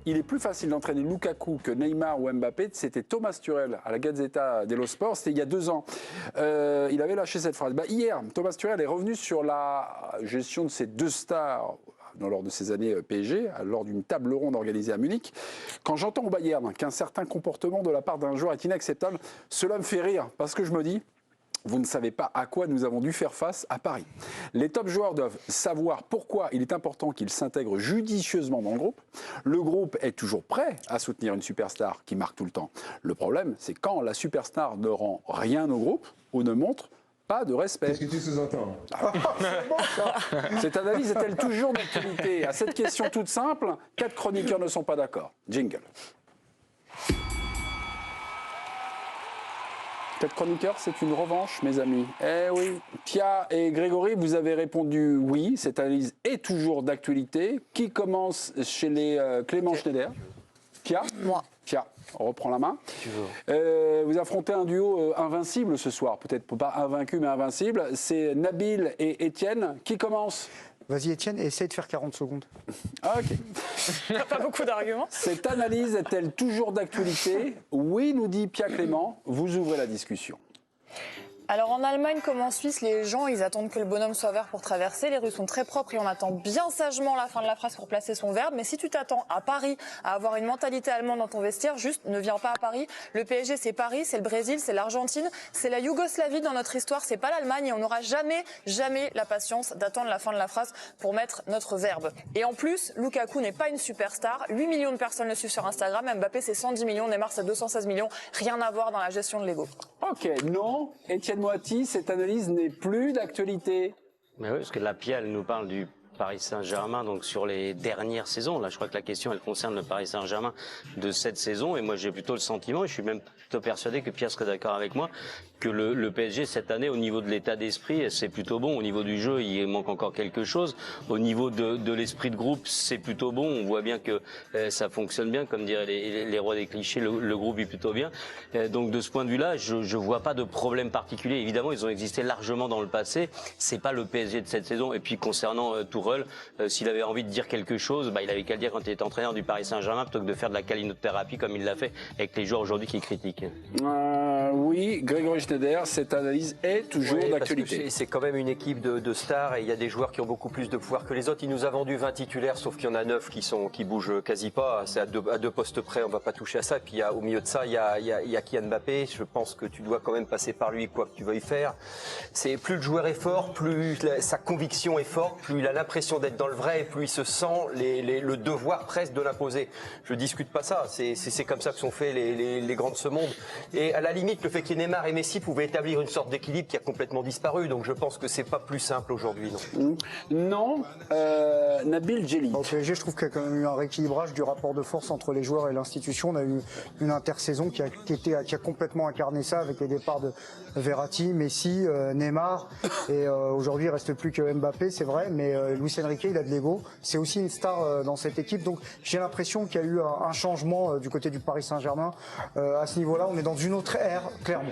il est plus facile d'entraîner Lukaku que Neymar ou Mbappé. C'était Thomas Tuchel à la Gazzetta dello Sport, c'était il y a 2 ans. Il avait lâché cette phrase. Hier, Thomas Tuchel est revenu sur la gestion de ces 2 stars lors de ces années PSG, lors d'une table ronde organisée à Munich. Quand j'entends au Bayern qu'un certain comportement de la part d'un joueur est inacceptable, cela me fait rire, parce que je me dis, vous ne savez pas à quoi nous avons dû faire face à Paris. Les top joueurs doivent savoir pourquoi il est important qu'ils s'intègrent judicieusement dans le groupe. Le groupe est toujours prêt à soutenir une superstar qui marque tout le temps. Le problème, c'est quand la superstar ne rend rien au groupe ou ne montre pas de respect. Qu'est-ce que tu sous-entends? Cette analyse est-elle toujours d'actualité? À cette question toute simple, 4 chroniqueurs ne sont pas d'accord. Jingle. 4 chroniqueurs, c'est une revanche, mes amis. Eh oui. Pia et Grégory, vous avez répondu oui. Cette analyse est toujours d'actualité. Qui commence chez les Clément Schneider? Pia? Moi. Pia, on reprend la main. Vous affrontez un duo invincible ce soir. Peut-être pas invaincu, mais invincible. C'est Nabil et Étienne. Qui commence? Vas-y Étienne, essaye de faire 40 secondes. Ah, ok. Il n'y a pas beaucoup d'arguments. Cette analyse est-elle toujours d'actualité? Oui, nous dit Pia Clément. Vous ouvrez la discussion. Alors en Allemagne comme en Suisse, les gens ils attendent que le bonhomme soit vert pour traverser. Les rues sont très propres et on attend bien sagement la fin de la phrase pour placer son verbe. Mais si tu t'attends à Paris à avoir une mentalité allemande dans ton vestiaire, juste ne viens pas à Paris. Le PSG c'est Paris, c'est le Brésil, c'est l'Argentine, c'est la Yougoslavie dans notre histoire, c'est pas l'Allemagne et on n'aura jamais la patience d'attendre la fin de la phrase pour mettre notre verbe. Et en plus, Lukaku n'est pas une superstar. 8 millions de personnes le suivent sur Instagram. Mbappé c'est 110 millions, Neymar c'est 216 millions. Rien à voir dans la gestion de l'ego. Ok, non. Étienne Moiti, cette analyse n'est plus d'actualité. Mais oui, parce que la Pia, elle nous parle du Paris Saint-Germain, donc sur les dernières saisons. Là, je crois que la question, elle concerne le Paris Saint-Germain de cette saison. Et moi, j'ai plutôt le sentiment, et je suis même plutôt persuadé que Pierre serait d'accord avec moi, que le PSG, cette année, au niveau de l'état d'esprit, c'est plutôt bon. Au niveau du jeu, il manque encore quelque chose. Au niveau de l'esprit de groupe, c'est plutôt bon. On voit bien que ça fonctionne bien. Comme diraient les rois des clichés, le groupe est plutôt bien. Donc, de ce point de vue-là, je vois pas de problème particulier. Évidemment, ils ont existé largement dans le passé. C'est pas le PSG de cette saison. Et puis, concernant Tourelle, s'il avait envie de dire quelque chose, il avait qu'à le dire quand il était entraîneur du Paris Saint-Germain, plutôt que de faire de la calinothérapie comme il l'a fait avec les joueurs aujourd'hui qui critiquent. Oui, Grégory Schneider, cette analyse est toujours d'actualité. C'est quand même une équipe de stars et il y a des joueurs qui ont beaucoup plus de pouvoir que les autres. Il nous a vendu 20 titulaires, sauf qu'il y en a 9 qui bougent quasi pas. C'est à deux postes près, on va pas toucher à ça. Et puis au milieu de ça, il y a Kylian Mbappé. Je pense que tu dois quand même passer par lui, quoi que tu veuilles faire. C'est plus le joueur est fort, plus sa conviction est forte, plus il a l'impression d'être dans le vrai, et plus il se sent le devoir presque de l'imposer. Je discute pas ça. C'est comme ça que sont faits les grands de ce monde. Et à la limite, le fait qu'il y ait Neymar et Messi pouvait établir une sorte d'équilibre qui a complètement disparu. Donc je pense que c'est pas plus simple aujourd'hui. Non. Nabil Djellit. Au PSG, je trouve qu'il y a quand même eu un rééquilibrage du rapport de force entre les joueurs et l'institution. On a eu une intersaison qui a complètement incarné ça avec les départs de Verratti, Messi, Neymar. Et aujourd'hui, il reste plus que Mbappé, c'est vrai. Mais Luis Enrique, il a de l'ego. C'est aussi une star dans cette équipe. Donc j'ai l'impression qu'il y a eu un changement du côté du Paris Saint-Germain. À ce niveau-là, on est dans une autre ère, clairement.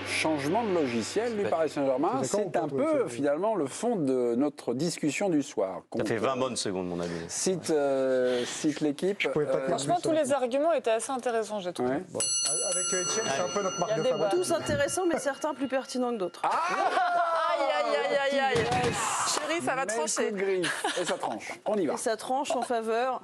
Changement de logiciel du Paris Saint-Germain, c'est un peu finalement le fond de notre discussion du soir. Ça fait 20 bonnes secondes, mon ami. Cite l'équipe. Franchement, tous les arguments étaient assez intéressants, j'ai trouvé. Ouais. Bon. Avec Etienne, c'est un peu notre marque de fabrique. Tous intéressants, mais certains plus pertinents que d'autres. Aïe. Chérie, ça va trancher. Et ça tranche. On y va. Et ça tranche en faveur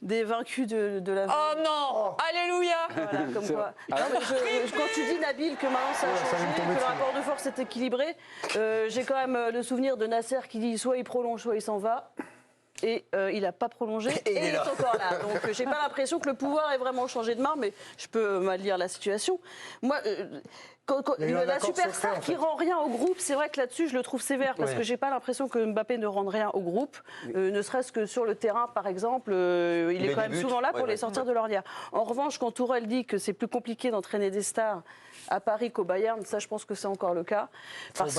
des vaincus de la. Oh non, alléluia. Voilà, comme quoi. Non, mais quand tu dis Nabil que maintenant ça a changé, que le rapport de force est équilibré, j'ai quand même le souvenir de Nasser qui dit soit il prolonge, soit il s'en va. Et il n'a pas prolongé et il est encore là. Donc j'ai pas l'impression que le pouvoir ait vraiment changé de main, mais je peux mal lire la situation. Moi, la superstar qui rend rien au groupe, c'est vrai que là-dessus je le trouve sévère parce que j'ai pas l'impression que Mbappé ne rende rien au groupe, ne serait-ce que sur le terrain par exemple, il est quand même souvent là pour les sortir de l'ornière. En revanche, quand Tourelle dit que c'est plus compliqué d'entraîner des stars à Paris qu'au Bayern, ça je pense que c'est encore le cas, parce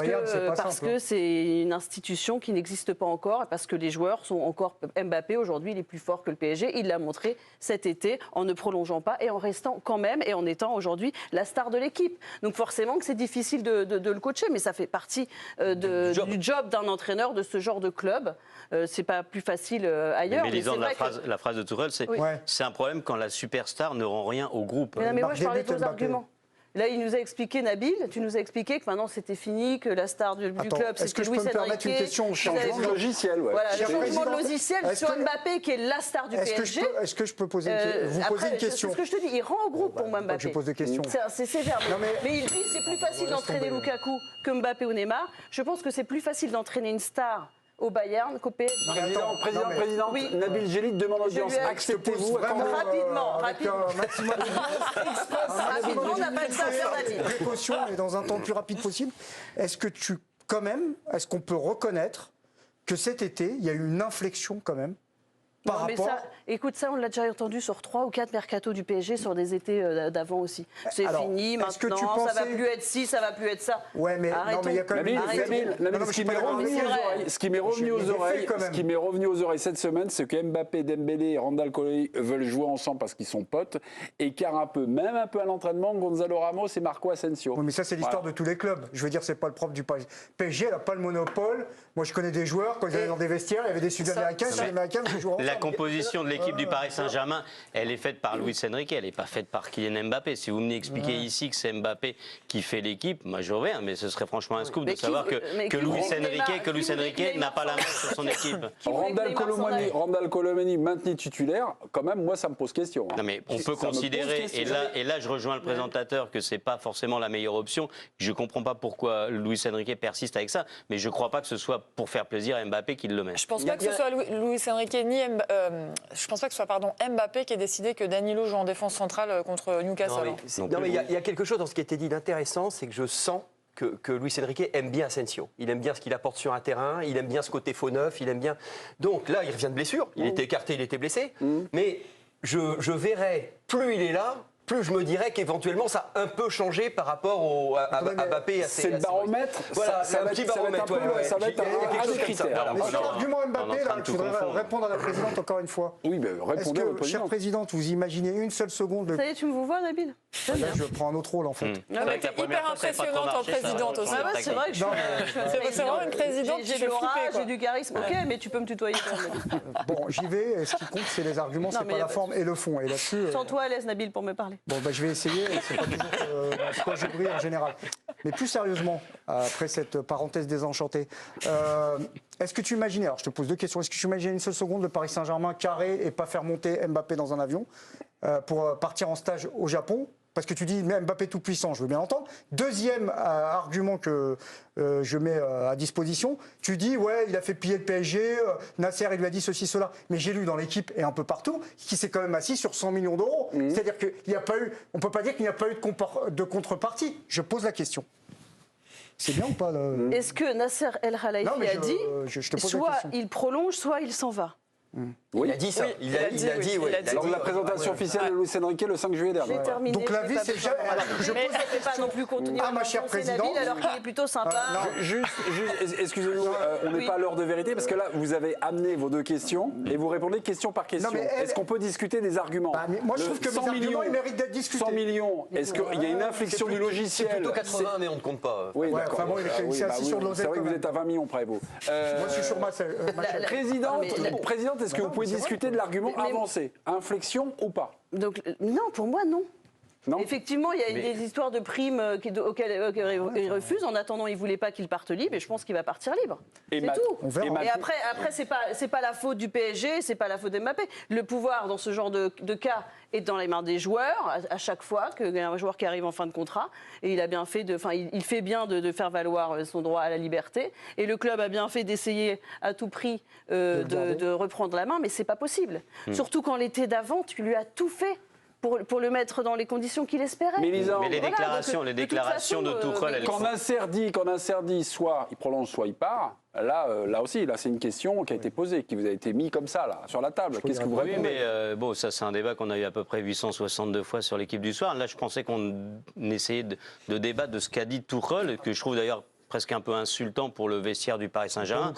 que c'est une institution qui n'existe pas encore, parce que les joueurs sont encore... Mbappé aujourd'hui, il est plus fort que le PSG, il l'a montré cet été en ne prolongeant pas et en restant quand même et en étant aujourd'hui la star de l'équipe. Donc forcément que c'est difficile de le coacher, mais ça fait partie du job d'un entraîneur de ce genre de club. C'est pas plus facile ailleurs. Mais lisant la phrase de Tourelle, c'est un problème quand la superstar ne rend rien au groupe. Mais moi je parlais de vos arguments. Là, il nous a expliqué, Nabil, tu nous as expliqué que maintenant c'était fini, que la star du club, c'était Luis Enrique. Est-ce que je peux me permettre une question? Changement de logiciel, Voilà, le changement de logiciel sur Mbappé, qui est la star du PSG. Est-ce que je peux poser une question? C'est ce que je te dis, il rend au groupe pour moi, Mbappé. Je pose des questions. C'est sévère, mais il dit c'est plus facile d'entraîner Lukaku que Mbappé ou Neymar. Je pense que c'est plus facile d'entraîner une star au Bayern qu'au PSG. Président, oui. Nabil Djellit demande audience. Acceptez-vous rapidement. Rapidement, on n'a pas le temps de faire Nabil. Précaution et dans un temps le plus rapide possible. Est-ce qu'on peut reconnaître que cet été, il y a eu une inflexion quand même? Écoute, ça, on l'a déjà entendu sur 3 ou 4 mercatos du PSG sur des étés d'avant aussi. C'est fini, maintenant, ça va plus être ci, ça va plus être ça. Ouais, mais il y a quand même... Ce qui m'est revenu aux oreilles cette semaine, c'est que Mbappé, Dembélé et Randal Colomani veulent jouer ensemble parce qu'ils sont potes, et même un peu à l'entraînement, Gonzalo Ramos et Marco Asensio. Oui, mais ça, c'est l'histoire de tous les clubs. Je veux dire, c'est pas le propre du PSG. PSG, elle n'a pas le monopole. Moi, je connais des joueurs, quand ils allaient dans des vestiaires, il y avait des Sud-Américains, des Sud-Américains qui jouent ensemble. La composition de l'équipe du Paris Saint-Germain, elle est faite par Luis Enrique, elle n'est pas faite par Kylian Mbappé. Si vous me expliquez ici que c'est Mbappé qui fait l'équipe, moi je reviens, mais ce serait franchement un scoop de savoir que Luis Enrique n'a pas la main sur son équipe. Randal Colomani maintenu titulaire, quand même, moi ça me pose question. Non mais on peut considérer, et là je rejoins le présentateur, que c'est pas forcément la meilleure option. Je comprends pas pourquoi Luis Enrique persiste avec ça, mais je crois pas que ce soit pour faire plaisir à Mbappé qu'il le met. Je pense pas que ce soit Luis Enrique ni je pense pas que ce soit Mbappé qui ait décidé que Danilo joue en défense centrale contre Newcastle. Non mais il y a quelque chose dans ce qui a été dit d'intéressant, c'est que je sens que Luis Enrique aime bien Asensio. Il aime bien ce qu'il apporte sur un terrain, il aime bien ce côté faux neuf, il aime bien... Donc là, il revient de blessure, il était écarté, il était blessé, mais je verrai, plus il est là, plus je me dirais qu'éventuellement ça a un peu changé par rapport à Mbappé et à ses... C'est le baromètre. Voilà, c'est un petit baromètre. Ça va être un des critères. L'argument Mbappé, là, je voudrais répondre à la présidente encore une fois. Oui, mais répondez à la présidente. Chère présidente, vous imaginez une seule seconde... Ça y est, tu me vois, Nabil? Là, je prends un autre rôle, en fait. T'es hyper impressionnante en présidente aussi. C'est vrai que c'est vraiment une présidente qui fait l'aura, flipper. j'ai du charisme. Ok, mais tu peux me tutoyer. Bon, j'y vais. Et ce qui compte, c'est les arguments, c'est pas la forme et le fond. Et là-dessus... Sens-toi à l'aise, Nabil, pour me parler. Bon, je vais essayer. C'est pas toujours ce que je brille en général. Mais plus sérieusement, après cette parenthèse désenchantée, est-ce que tu imaginais, alors je te pose deux questions, est-ce que tu imaginais une seule seconde le Paris Saint-Germain carré et pas faire monter Mbappé dans un avion pour partir en stage au Japon? Parce que tu dis Mbappé tout puissant, je veux bien l'entendre. Deuxième argument que je mets à disposition, tu dis ouais, il a fait piller le PSG, Nasser il lui a dit ceci, cela. Mais j'ai lu dans l'équipe et un peu partout qu'il s'est quand même assis sur 100 millions d'euros. C'est-à-dire qu'il n'y a pas eu, on ne peut pas dire qu'il n'y a pas eu de contrepartie. Je pose la question. C'est bien ou pas Est-ce que Nasser El Khelaifi a dit soit il prolonge, soit il s'en va? Oui. Il a dit ça. Il a dit. Lors de la présentation officielle de Luis Enrique le 5 juillet dernier. Donc la vie, c'est jamais. Je pose pas non plus continuer à ma chère présidente, alors qu'il est plutôt sympa. Juste, excusez-nous, on n'est pas à l'heure de vérité parce que là, vous avez amené vos deux questions et vous répondez question par question. Est-ce qu'on peut discuter des arguments? Moi, je trouve que mes arguments, ils méritent d'être discutés. 100 millions. Est-ce qu'il y a une inflexion du logiciel? C'est plutôt 80, mais on ne compte pas. Oui, d'accord. Enfin bon, c'est assis sur de l'oseille. C'est vrai que vous êtes à 20 millions près, vous. Moi, je suis sur ma Présidente, est-ce que vous pouvez discuter de l'argument avancé? Inflexion ou pas? Donc, non, pour moi, non. Non. Effectivement, il y a des histoires de primes auxquelles il refuse. En attendant, il ne voulait pas qu'il parte libre et je pense qu'il va partir libre. C'est tout. Et après c'est pas la faute du PSG, c'est pas la faute d'Mbappé. Le pouvoir dans ce genre de cas est dans les mains des joueurs à chaque fois qu'il y a un joueur qui arrive en fin de contrat. Et il a bien fait il fait bien de faire valoir son droit à la liberté. Et le club a bien fait d'essayer à tout prix de reprendre la main, mais c'est pas possible. Surtout quand l'été d'avant, tu lui as tout fait pour le mettre dans les conditions qu'il espérait. Mais Lisandre, Mais les Voilà, déclarations, donc, les déclarations de Tuchel, elles quand Nasser dit soit il prolonge, soit il part, là aussi, c'est une question qui a été posée, qui vous a été mise comme ça, là, sur la table. Qu'est-ce que vous Oui, répondez? mais bon, ça c'est un débat qu'on a eu à peu près 862 fois sur l'équipe du soir. Là, je pensais qu'on essayait de débattre de ce qu'a dit Tuchel, que je trouve d'ailleurs presque un peu insultant pour le vestiaire du Paris Saint-Germain.